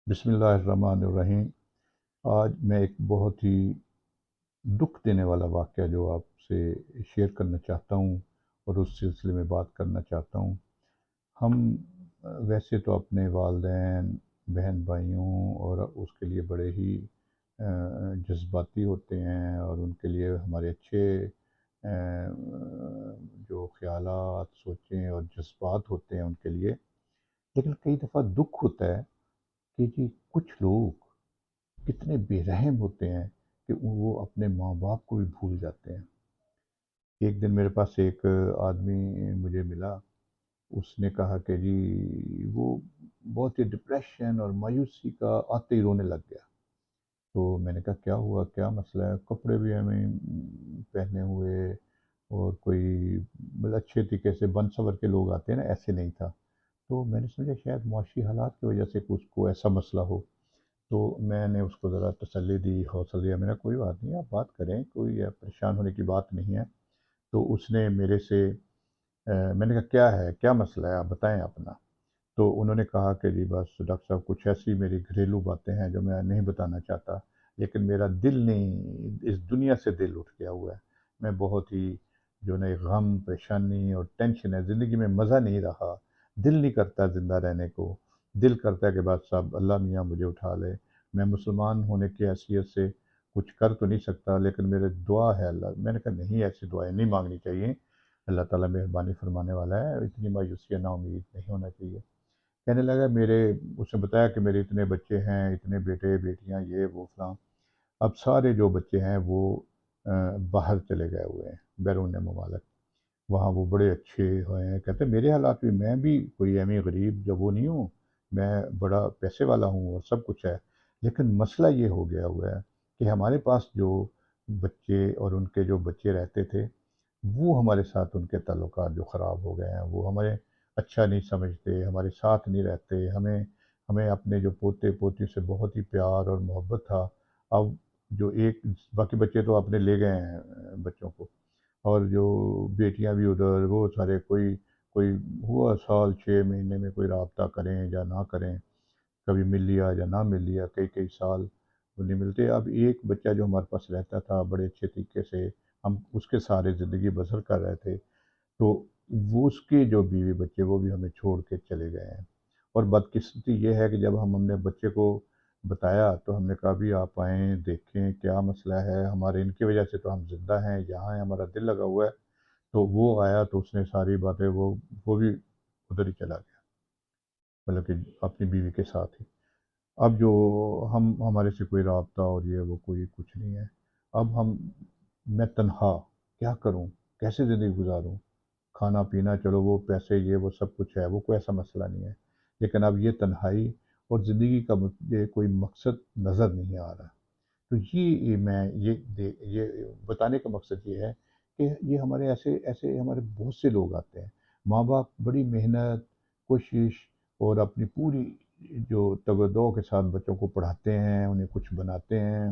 بسم اللہ الرحمن الرحیم۔ آج میں ایک بہت ہی دکھ دینے والا واقعہ جو آپ سے شیئر کرنا چاہتا ہوں اور اس سلسلے میں بات کرنا چاہتا ہوں۔ ہم ویسے تو اپنے والدین، بہن بھائیوں اور اس کے لیے بڑے ہی جذباتی ہوتے ہیں، اور ان کے لیے ہمارے اچھے جو خیالات، سوچیں اور جذبات ہوتے ہیں ان کے لیے، لیکن کئی دفعہ دکھ ہوتا ہے کہ جی کچھ لوگ کتنے بے رحم ہوتے ہیں کہ وہ اپنے ماں باپ کو بھی بھول جاتے ہیں۔ ایک دن میرے پاس ایک آدمی مجھے ملا، اس نے کہا کہ جی وہ بہت ہی ڈپریشن اور مایوسی کا آتے ہی رونے لگ گیا۔ تو میں نے کہا کیا ہوا، کیا مسئلہ ہے؟ کپڑے بھی ہمیں پہنے ہوئے اور کوئی مطلب اچھے طریقے سے بن سور کے لوگ آتے ہیں نا، ایسے نہیں تھا۔ تو میں نے سمجھا شاید معاشی حالات کی وجہ سے اس کو ایسا مسئلہ ہو۔ تو میں نے اس کو ذرا تسلی دی، حوصلہ دیا، میں نے کہا کوئی بات نہیں، آپ بات کریں، کوئی پریشان ہونے کی بات نہیں ہے۔ تو اس نے میرے سے میں نے کہا کیا ہے، کیا مسئلہ ہے، آپ بتائیں اپنا۔ تو انہوں نے کہا کہ جی بس ڈاکٹر صاحب کچھ ایسی میری گھریلو باتیں ہیں جو میں نہیں بتانا چاہتا، لیکن میرا دل نہیں، اس دنیا سے دل اٹھ گیا ہوا ہے۔ میں بہت ہی جو نا غم، پریشانی اور ٹینشن ہے، زندگی میں مزہ نہیں رہا، دل نہیں کرتا زندہ رہنے کو، دل کرتا ہے کہ بس صاحب اللہ میاں مجھے اٹھا لے۔ میں مسلمان ہونے کی حیثیت سے کچھ کر تو نہیں سکتا، لیکن میرے دعا ہے اللہ۔ میں نے کہا نہیں، ایسی دعائیں نہیں مانگنی چاہیے، اللہ تعالیٰ مہربانی فرمانے والا ہے، اتنی مایوسی نا امید نہیں ہونا چاہیے۔ کہنے لگا میرے، اس نے بتایا کہ میرے اتنے بچے ہیں، اتنے بیٹے بیٹیاں، یہ وہ فلاں۔ اب سارے جو بچے ہیں وہ باہر چلے گئے ہوئے ہیں، بیرون ممالک، وہاں وہ بڑے اچھے ہوئے ہیں۔ کہتے ہیں میرے حالات بھی، میں بھی کوئی امی غریب جب وہ نہیں ہوں، میں بڑا پیسے والا ہوں اور سب کچھ ہے، لیکن مسئلہ یہ ہو گیا ہوا ہے کہ ہمارے پاس جو بچے اور ان کے جو بچے رہتے تھے، وہ ہمارے ساتھ ان کے تعلقات جو خراب ہو گئے ہیں، وہ ہمیں اچھا نہیں سمجھتے، ہمارے ساتھ نہیں رہتے، ہمیں اپنے جو پوتے پوتی سے بہت ہی پیار اور محبت تھا، اب جو ایک باقی بچے تو اپنے لے گئے ہیں بچوں کو، اور جو بیٹیاں بھی ادھر، وہ سارے کوئی ہوا سال 6 مہینے میں کوئی رابطہ کریں یا نہ کریں، کبھی مل لیا یا نہ مل لیا، کئی کئی سال وہ نہیں ملتے۔ اب ایک بچہ جو ہمارے پاس رہتا تھا بڑے اچھے طریقے سے، ہم اس کے سارے زندگی بسر کر رہے تھے، تو وہ اس کے جو بیوی بچے وہ بھی ہمیں چھوڑ کے چلے گئے ہیں۔ اور بدقسمتی یہ ہے کہ جب ہم نے بچے کو بتایا تو ہم نے کہا بھی آپ آئیں دیکھیں کیا مسئلہ ہے، ہمارے ان کی وجہ سے تو ہم زندہ ہیں، یہاں ہیں، ہمارا دل لگا ہوا ہے۔ تو وہ آیا تو اس نے ساری باتیں، وہ بھی ادھر ہی چلا گیا، مطلب کہ اپنی بیوی کے ساتھ ہی۔ اب جو ہمارے سے کوئی رابطہ اور یہ وہ کوئی کچھ نہیں ہے۔ اب میں تنہا کیا کروں، کیسے زندگی گزاروں؟ کھانا پینا چلو وہ پیسے یہ وہ سب کچھ ہے، وہ کوئی ایسا مسئلہ نہیں ہے، لیکن اب یہ تنہائی اور زندگی کا مجھے کوئی مقصد نظر نہیں آ رہا۔ تو میں یہ بتانے کا مقصد یہ ہے کہ یہ ہمارے ایسے ایسے ہمارے بہت سے لوگ آتے ہیں، ماں باپ بڑی محنت، کوشش اور اپنی پوری جو توجہ کے ساتھ بچوں کو پڑھاتے ہیں، انہیں کچھ بناتے ہیں۔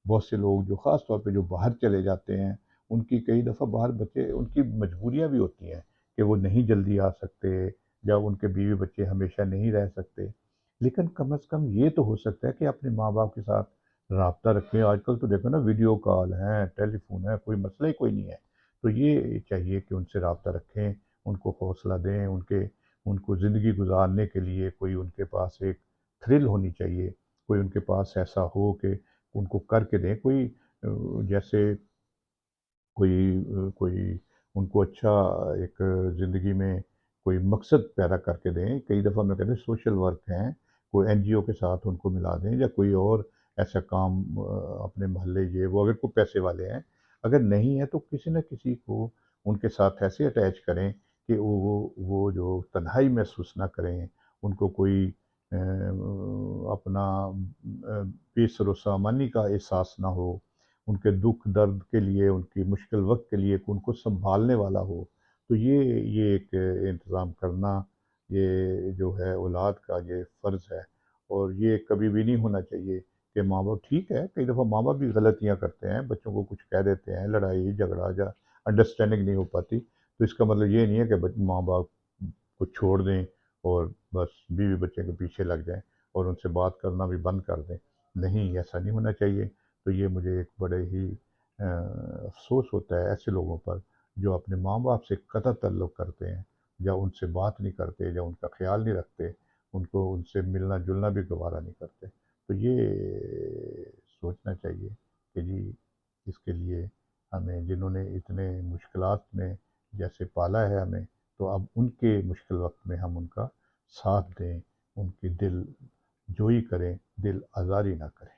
بہت سے لوگ جو خاص طور پہ جو باہر چلے جاتے ہیں، ان کی کئی دفعہ باہر بچے، ان کی مجبوریاں بھی ہوتی ہیں کہ وہ نہیں جلدی آ سکتے، یا ان کے بیوی بچے ہمیشہ نہیں رہ سکتے، لیکن کم از کم یہ تو ہو سکتا ہے کہ اپنے ماں باپ کے ساتھ رابطہ رکھیں۔ آج کل تو دیکھو نا، ویڈیو کال ہیں، ٹیلی فون ہے، کوئی مسئلہ ہی کوئی نہیں ہے۔ تو یہ چاہیے کہ ان سے رابطہ رکھیں، ان کو حوصلہ دیں، ان کو زندگی گزارنے کے لیے کوئی ان کے پاس ایک تھرل ہونی چاہیے، کوئی ان کے پاس ایسا ہو کہ ان کو کر کے دیں، کوئی جیسے کوئی ان کو اچھا ایک زندگی میں کوئی مقصد پیدا کر کے دیں۔ کئی دفعہ میں کہتے ہیں سوشل ورک ہیں، کوئی این جی او کے ساتھ ان کو ملا دیں، یا کوئی اور ایسا کام اپنے محلے یہ وہ، اگر کوئی پیسے والے ہیں، اگر نہیں ہے تو کسی نہ کسی کو ان کے ساتھ ایسے اٹیچ کریں کہ وہ جو تنہائی محسوس نہ کریں، ان کو کوئی اپنا بے سر و سامانی کا احساس نہ ہو، ان کے دکھ درد کے لیے، ان کی مشکل وقت کے لیے ان کو سنبھالنے والا ہو۔ تو یہ ایک انتظام کرنا، یہ جو ہے اولاد کا یہ فرض ہے، اور یہ کبھی بھی نہیں ہونا چاہیے کہ ماں باپ، ٹھیک ہے کئی دفعہ ماں باپ بھی غلطیاں کرتے ہیں، بچوں کو کچھ کہہ دیتے ہیں، لڑائی جھگڑا یا انڈرسٹینڈنگ نہیں ہو پاتی، تو اس کا مطلب یہ نہیں ہے کہ ماں باپ کو چھوڑ دیں اور بس بیوی بچے کے پیچھے لگ جائیں اور ان سے بات کرنا بھی بند کر دیں. نہیں، ایسا نہیں ہونا چاہیے. تو یہ مجھے ایک بڑے ہی افسوس ہوتا ہے ایسے لوگوں پر جو اپنے ماں باپ سے قطع تعلق کرتے ہیں، یا ان سے بات نہیں کرتے، یا ان کا خیال نہیں رکھتے، ان کو ان سے ملنا جلنا بھی گوارا نہیں کرتے. تو یہ سوچنا چاہیے کہ جی اس کے لیے ہمیں، جنہوں نے اتنے مشکلات میں جیسے پالا ہے ہمیں، تو اب ان کے مشکل وقت میں ہم ان کا ساتھ دیں، ان کی دل جوئی کریں، دل آزاری نہ کریں.